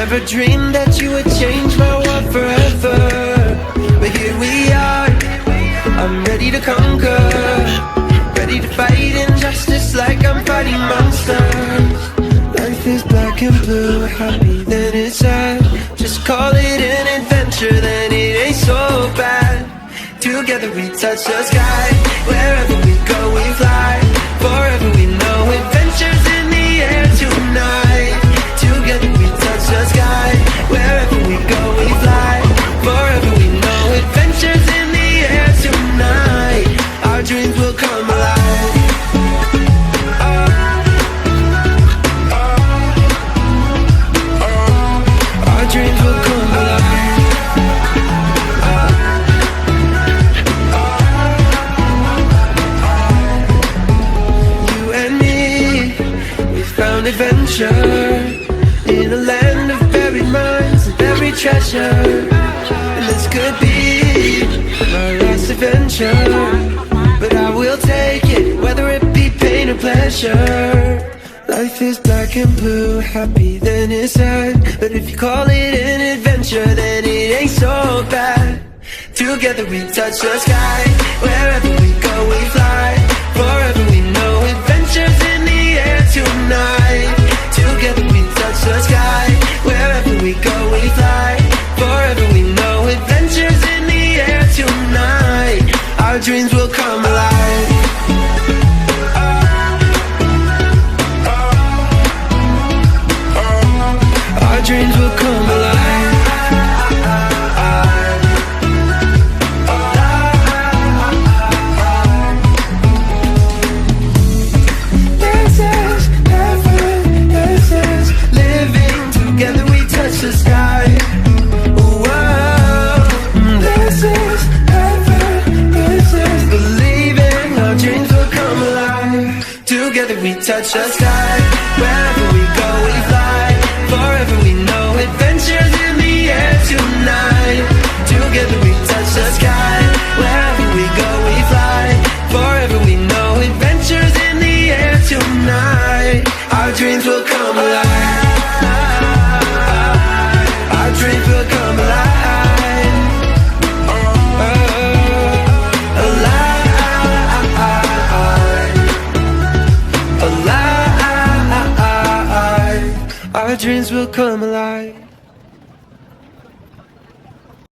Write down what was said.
never dreamed that you would change my world forever, but here we are. I'm ready to conquer, ready to fight injustice like I'm fighting monsters. Life is black and blue, happy then it's sad. Just call it an adventure, then it ain't so bad. Together we touch the sky, wherever we go we fly. Forever we know adventures in the air tonight. Together we touch the sky, wherever we go we fly. Forever we know adventures in the air tonight. Our dreams will come alive. Our dreams will come alive. You and me, we found adventure in a land of buried mines and buried treasure. And this could be our last adventure, but I will take it, whether it be pain or pleasure. Life is black and blue, happy then it's sad. But if you call it an adventure, then it ain't so bad. Together we touch the sky, wherever we go we fly. Forever we know adventures in the air tonight. Together we touch the sky, wherever we go we fly. Forever we know adventures in the air tonight. Our dreams will come alive. Our dreams will come alive. This is heaven, this is living. Together we touch the sky. Whoa. This is heaven, this is believing. Our dreams will come alive. Together we touch the sky. Wherever we go we fly. Forever we know adventures in the air tonight. Together we touch the sky. Wherever we go we fly. Forever we know adventures in the air tonight. Our dreams will come alive. Our dreams will come alive. Alive. Our dreams will come alive.